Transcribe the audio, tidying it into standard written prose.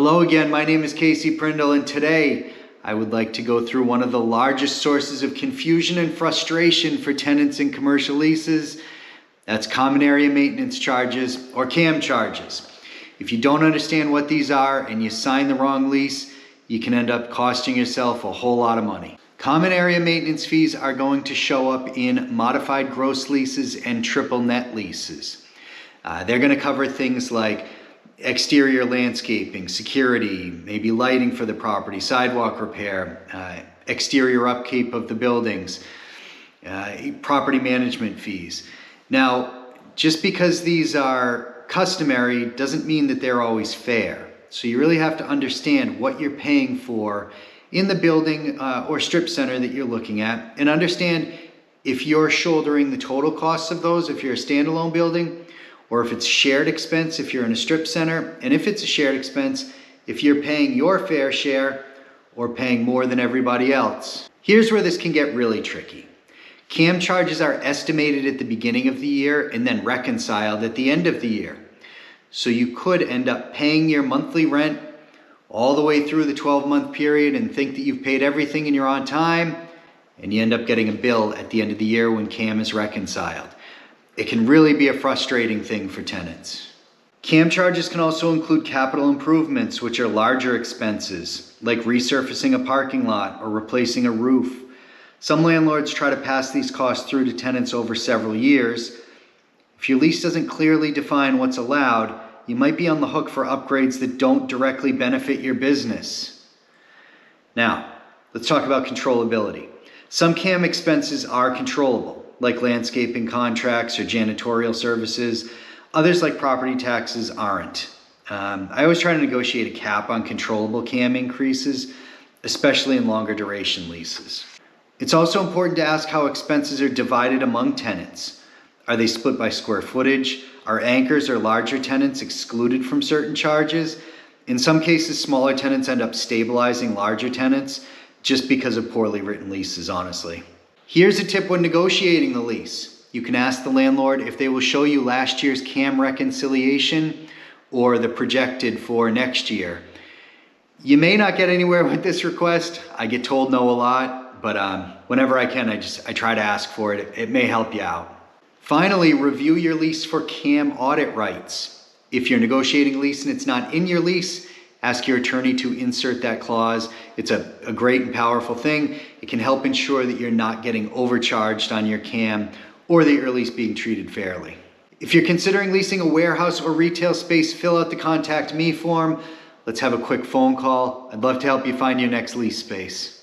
Hello again, my name is Casey Prindle, and today I would like to go through one of the largest sources of confusion and frustration for tenants in commercial leases. That's common area maintenance charges, or CAM charges. If you don't understand what these are and you sign the wrong lease, you can end up costing yourself a whole lot of money. Common area maintenance fees are going to show up in modified gross leases and triple net leases. They're going to cover things like exterior landscaping, security, maybe lighting for the property, sidewalk repair, exterior upkeep of the buildings, property management fees. Now, just because these are customary doesn't mean that they're always fair. So you really have to understand what you're paying for in the building or strip center that you're looking at, and understand if you're shouldering the total costs of those, if you're a standalone building, or if it's shared expense if you're in a strip center, and if it's a shared expense, if you're paying your fair share or paying more than everybody else. Here's where this can get really tricky. CAM charges are estimated at the beginning of the year and then reconciled at the end of the year. So you could end up paying your monthly rent all the way through the 12-month period and think that you've paid everything and you're on time, and you end up getting a bill at the end of the year when CAM is reconciled. It can really be a frustrating thing for tenants. CAM charges can also include capital improvements, which are larger expenses, like resurfacing a parking lot or replacing a roof. Some landlords try to pass these costs through to tenants over several years. If your lease doesn't clearly define what's allowed, you might be on the hook for upgrades that don't directly benefit your business. Now, let's talk about controllability. Some CAM expenses are controllable, like landscaping contracts or janitorial services. Others, like property taxes, aren't. I always try to negotiate a cap on controllable CAM increases, especially in longer duration leases. It's also important to ask how expenses are divided among tenants. Are they split by square footage? Are anchors or larger tenants excluded from certain charges? In some cases, smaller tenants end up stabilizing larger tenants just because of poorly written leases, honestly. Here's a tip when negotiating the lease. You can ask the landlord if they will show you last year's CAM reconciliation or the projected for next year. You may not get anywhere with this request. I get told no a lot, but whenever I can, I try to ask for it. It may help you out. Finally, review your lease for CAM audit rights. If you're negotiating a lease and it's not in your lease, ask your attorney to insert that clause. It's a great and powerful thing. It can help ensure that you're not getting overcharged on your CAM or that your lease being treated fairly. If you're considering leasing a warehouse or retail space, fill out the Contact Me form. Let's have a quick phone call. I'd love to help you find your next lease space.